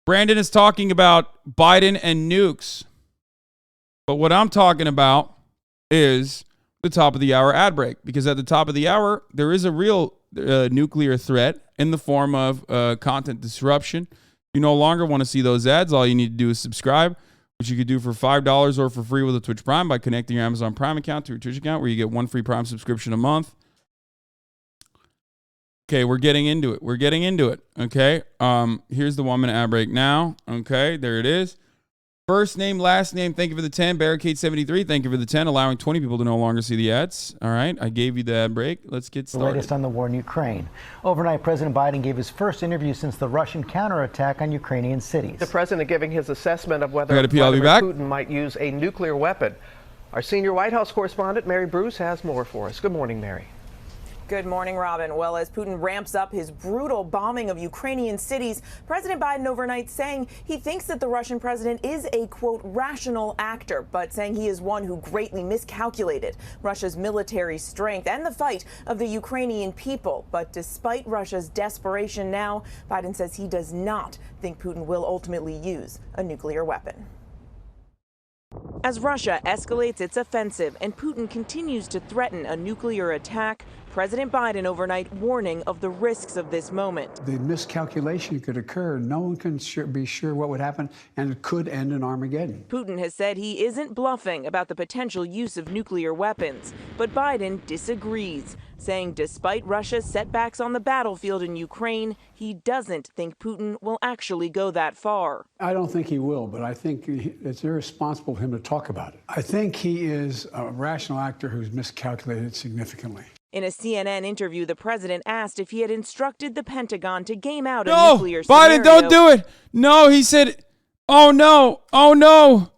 Brandon is talking about Biden and nukes. But what I'm talking about is the top of the hour ad break. Because at the top of the hour, there is a real nuclear threat in the form of content disruption. You no longer want to see those ads. All you need to do is subscribe, which you could do for $5 or for free with a Twitch Prime by connecting your Amazon Prime account to your Twitch account, where you get one free Prime subscription a month. Okay, we're getting into it. Okay, here's the 1 minute ad break now. Okay, there it is. First name, last name. Thank you for the 10. Barricade 73. Thank you for the 10, allowing 20 people to no longer see the ads. All right, I gave you the ad break. Let's get started. The latest on the war in Ukraine. Overnight, President Biden gave his first interview since the Russian counterattack on Ukrainian cities. The president giving his assessment of whether Putin might use a nuclear weapon. Our senior White House correspondent, Mary Bruce, has more for us. Good morning, Mary. Good morning, Robin. Well, as Putin ramps up his brutal bombing of Ukrainian cities, President Biden overnight saying he thinks that the Russian president is a, quote, rational actor, but saying he is one who greatly miscalculated Russia's military strength and the fight of the Ukrainian people. But despite Russia's desperation now, Biden says he does not think Putin will ultimately use a nuclear weapon. As Russia escalates its offensive and Putin continues to threaten a nuclear attack, President Biden overnight warning of the risks of this moment. The miscalculation could occur. No one can be sure what would happen, and it could end in Armageddon. Putin has said he isn't bluffing about the potential use of nuclear weapons, but Biden disagrees, saying despite Russia's setbacks on the battlefield in Ukraine, he doesn't think Putin will actually go that far. I don't think he will, but I think it's irresponsible of him to talk about it. I think he is a rational actor who's miscalculated significantly. In a CNN interview, the president asked if he had instructed the Pentagon to game out a No, nuclear scenario. Biden, don't do it. No, he said, oh no, oh no.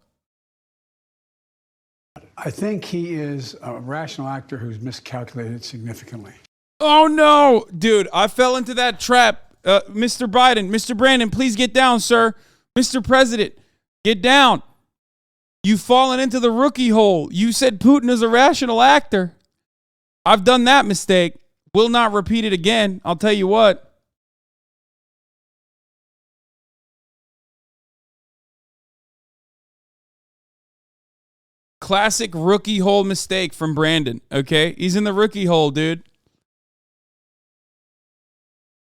I think he is a rational actor who's miscalculated significantly. Oh no, dude, I fell into that trap. Mr. Biden, Mr. Brandon, please get down, sir. Mr. President, get down. You've fallen into the rookie hole. You said Putin is a rational actor. I've done that mistake. Will not repeat it again. I'll tell you what. Classic rookie hole mistake from Brandon, okay? He's in the rookie hole, dude.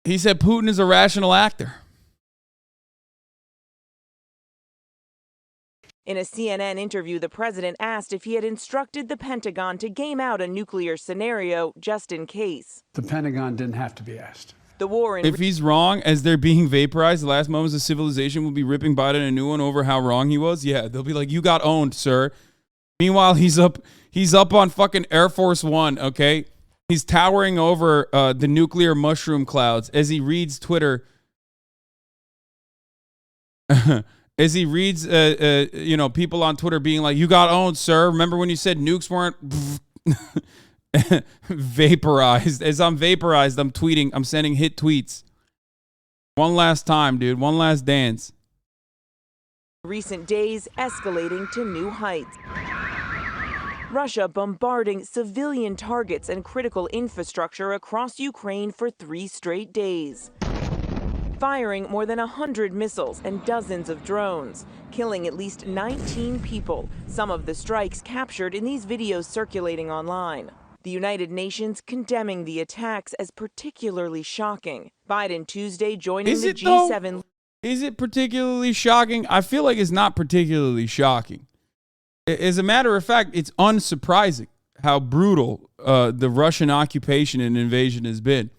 He said Putin is a rational actor. In a CNN interview, the president asked if he had instructed the Pentagon to game out a nuclear scenario just in case. The Pentagon didn't have to be asked. The war in If he's wrong, as they're being vaporized, the last moments of civilization will be ripping Biden a new one over how wrong he was. Yeah, they'll be like, you got owned, sir. Meanwhile, he's up on fucking Air Force One, okay? He's towering over the nuclear mushroom clouds as he reads Twitter. As he reads, people on Twitter being like, you got owned, sir. Remember when you said nukes weren't vaporized? As I'm vaporized, I'm tweeting. I'm sending hit tweets. One last time, dude. One last dance. recent days escalating to new heights. Russia bombarding civilian targets and critical infrastructure across Ukraine for 3 straight days. Firing more than 100 missiles and dozens of drones, killing at least 19 people, some of the strikes captured in these videos circulating online. The United Nations condemning the attacks as particularly shocking. Biden Tuesday joining the G7. Is it particularly shocking? I feel like it's not particularly shocking. As a matter of fact, it's unsurprising how brutal the Russian occupation and invasion has been.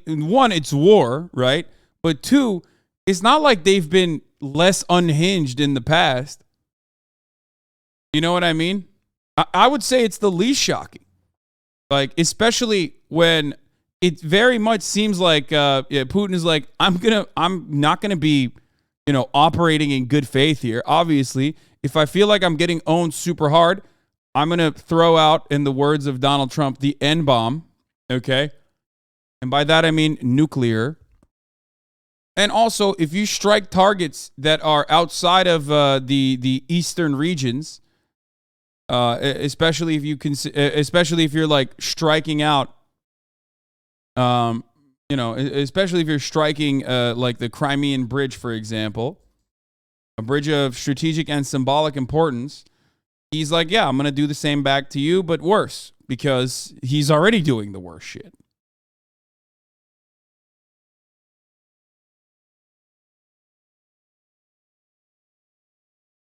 One, it's war, right? But two, it's not like they've been less unhinged in the past. You know what I mean? I would say it's the least shocking. Like, especially when it very much seems like Putin is like, I'm not gonna be, operating in good faith here. Obviously, if I feel like I'm getting owned super hard, I'm gonna throw out, in the words of Donald Trump, the N-bomb. Okay. And by that, I mean nuclear. And also, if you strike targets that are outside of the eastern regions, especially if you're like striking out You know, especially if you're striking like the Crimean Bridge, for example, a bridge of strategic and symbolic importance. He's like, yeah, I'm going to do the same back to you, but worse, because he's already doing the worst shit.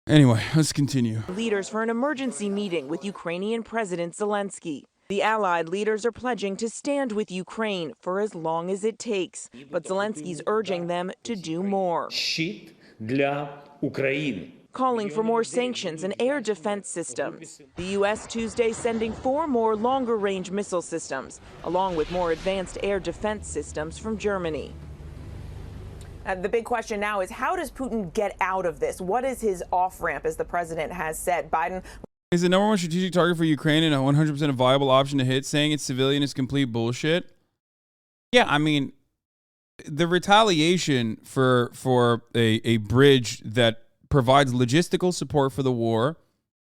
Anyway, let's continue. Leaders for an emergency meeting with Ukrainian President Zelensky. The allied leaders are pledging to stand with Ukraine for as long as it takes, but Zelensky's urging them to do more. Щит для України. Calling for more sanctions and air defense systems. The U.S. Tuesday sending 4 more longer-range missile systems, along with more advanced air defense systems from Germany. The big question now is, how does Putin get out of this? What is his off-ramp, as the president has said? Biden is the number one strategic target for Ukraine and a 100% a viable option to hit. Saying it's civilian is complete bullshit. Yeah, I mean, the retaliation for a bridge that provides logistical support for the war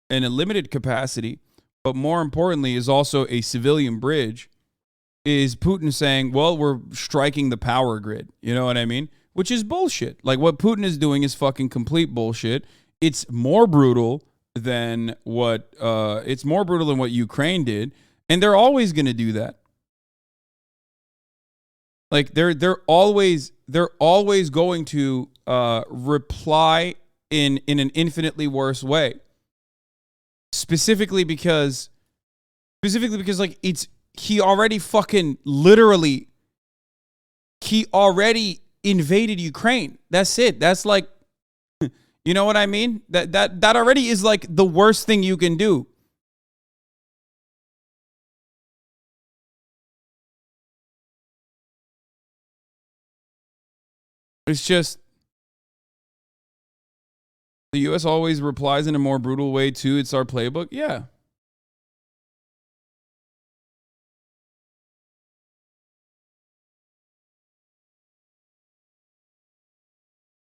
in a limited capacity, but more importantly is also a civilian bridge, is Putin saying, well, we're striking the power grid. You know what I mean? Which is bullshit. Like, what Putin is doing is fucking complete bullshit. It's more brutal than what Ukraine did, and they're always going to do that. Like, they're always going to reply in an infinitely worse way. Specifically because like he already invaded Ukraine. That's it. That's like, you know what I mean? That already is like the worst thing you can do. It's just the U.S. always replies in a more brutal way too. It's our playbook. Yeah.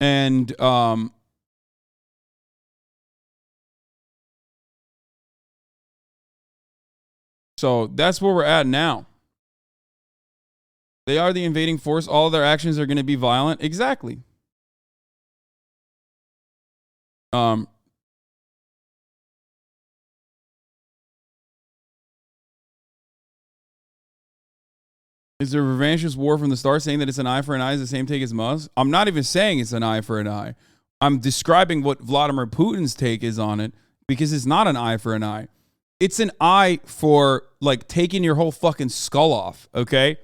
And so that's where we're at now. They are the invading force. All of their actions are going to be violent. Exactly. Is there revanchist war from the start, saying that it's an eye for an eye is the same take as Musk? I'm not even saying it's an eye for an eye. I'm describing what Vladimir Putin's take is on it, because it's not an eye for an eye. It's an eye for, like, taking your whole fucking skull off, okay?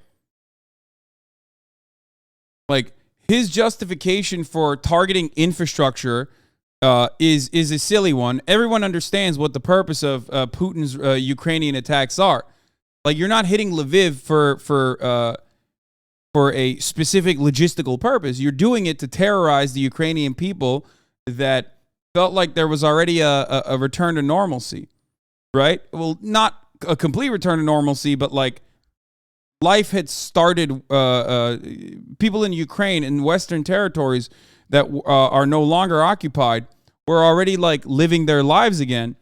Like, his justification for targeting infrastructure is a silly one. Everyone understands what the purpose of Putin's Ukrainian attacks are. Like, you're not hitting Lviv for a specific logistical purpose. You're doing it to terrorize the Ukrainian people that felt like there was already a return to normalcy, right? Well, not a complete return to normalcy, but like life had started. People in Ukraine and Western territories that are no longer occupied were already like living their lives again.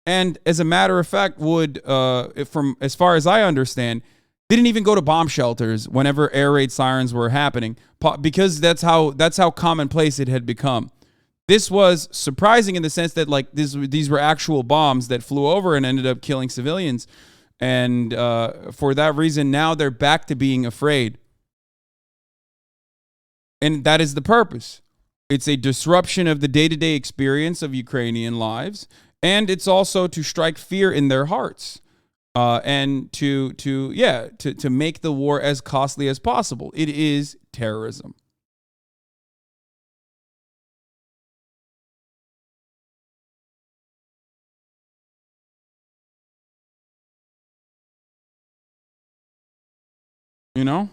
And as a matter of fact, would, from as far as I understand, didn't even go to bomb shelters whenever air raid sirens were happening, because that's how commonplace it had become. This was surprising in the sense that like these were actual bombs that flew over and ended up killing civilians, and for that reason, now they're back to being afraid, and that is the purpose. It's a disruption of the day-to-day experience of Ukrainian lives. And it's also to strike fear in their hearts, and to make the war as costly as possible. It is terrorism. You know?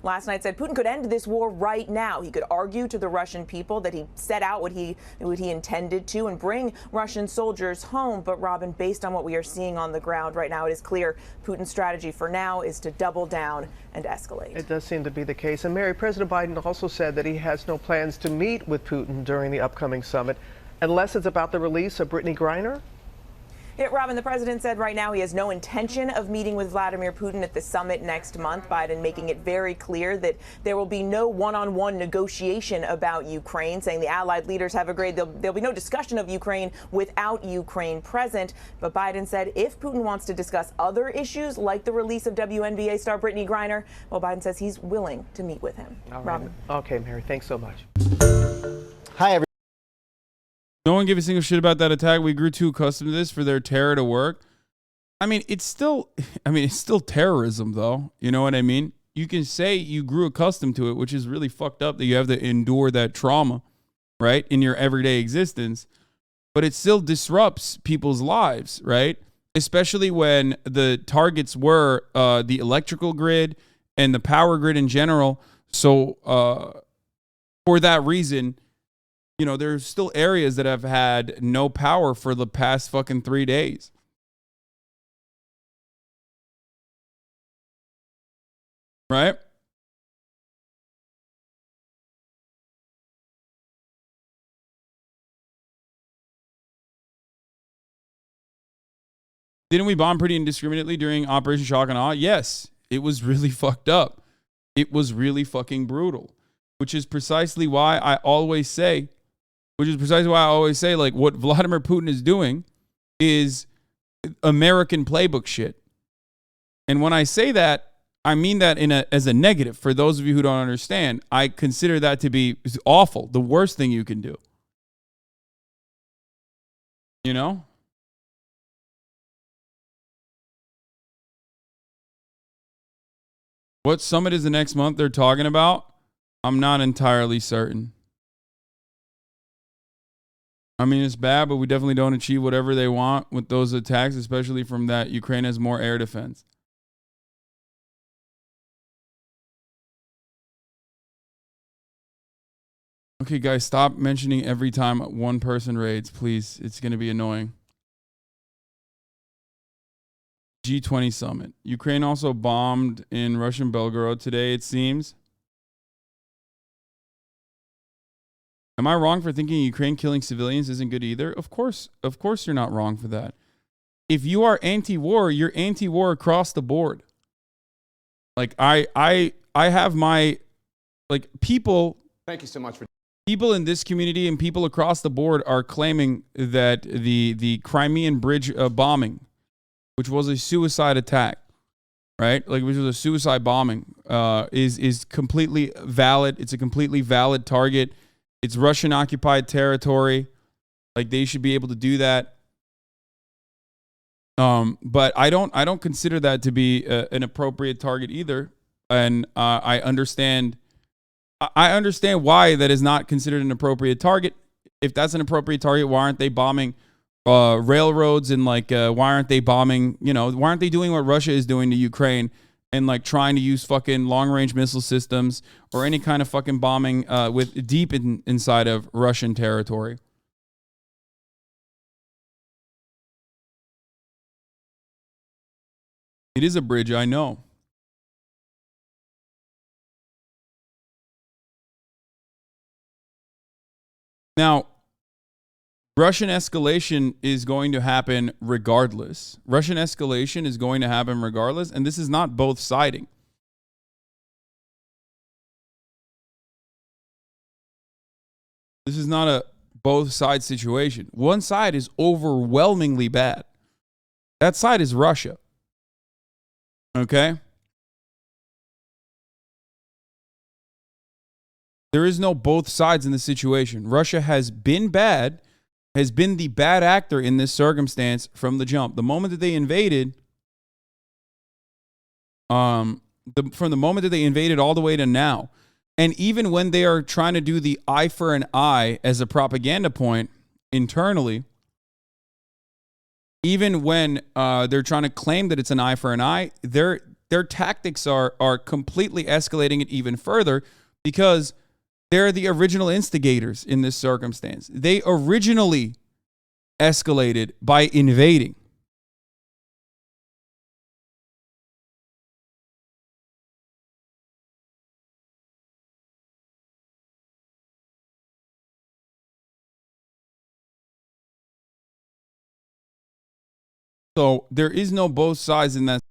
last night said Putin could end this war right now. He could argue to the Russian people that he set out what he intended to and bring Russian soldiers home. But Robin, based on what we are seeing on the ground right now, it is clear Putin's strategy for now is to double down and escalate. It does seem to be the case. And Mary, President Biden also said that he has no plans to meet with Putin during the upcoming summit unless it's about the release of Brittany Griner. Yeah, Robin, the president said right now he has no intention of meeting with Vladimir Putin at the summit next month. Biden making it very clear that there will be no one-on-one negotiation about Ukraine, saying the allied leaders have agreed there'll be no discussion of Ukraine without Ukraine present. But Biden said if Putin wants to discuss other issues like the release of WNBA star Brittany Griner, well, Biden says he's willing to meet with him. All right. Robin. Okay, Mary, thanks so much. Hi, everyone. No one gave a single shit about that attack. We grew too accustomed to this for their terror to work. I mean, it's still terrorism, though. You know what I mean? You can say you grew accustomed to it, which is really fucked up that you have to endure that trauma, right, in your everyday existence. But it still disrupts people's lives, right? Especially when the targets were the electrical grid and the power grid in general. So for that reason, you know, there's still areas that have had no power for the past fucking 3 days. Right? Didn't we bomb pretty indiscriminately during Operation Shock and Awe? Yes, it was really fucked up. It was really fucking brutal, which is precisely why I always say, like, what Vladimir Putin is doing is American playbook shit. And when I say that, I mean that as a negative. For those of you who don't understand, I consider that to be awful, the worst thing you can do. You know? What summit is the next month they're talking about? I'm not entirely certain. I mean, it's bad, but we definitely don't achieve whatever they want with those attacks, especially from that Ukraine has more air defense. Okay, guys, stop mentioning every time one person raids, please. It's going to be annoying. G20 summit. Ukraine also bombed in Russian Belgorod today, it seems. Am I wrong for thinking Ukraine killing civilians isn't good either? Of course you're not wrong for that. If you are anti-war, you're anti-war across the board. Like I have my, like, people. Thank you so much for. People in this community and people across the board are claiming that the Crimean Bridge bombing, which was a suicide attack, right? Like, which was a suicide bombing, is completely valid. It's a completely valid target. It's Russian occupied territory. Like, they should be able to do that. But I don't consider that to be an appropriate target either. And I understand why that is not considered an appropriate target. If that's an appropriate target, why aren't they bombing railroads and, like, why aren't they bombing, why aren't they doing what Russia is doing to Ukraine and, like, trying to use fucking long-range missile systems or any kind of fucking bombing with deep inside of Russian territory? It is a bridge, I know. Now, Russian escalation is going to happen regardless. Russian escalation is going to happen regardless, and this is not both siding. This is not a both side situation. One side is overwhelmingly bad. That side is Russia. Okay? There is no both sides in the situation. Russia has been bad, has been the bad actor in this circumstance from the jump. The moment that they invaded, from the moment that they invaded all the way to now, and even when they are trying to do the eye for an eye as a propaganda point internally, even when they're trying to claim that it's an eye for an eye, their tactics are completely escalating it even further because they're the original instigators in this circumstance. They originally escalated by invading. So there is no both sides in that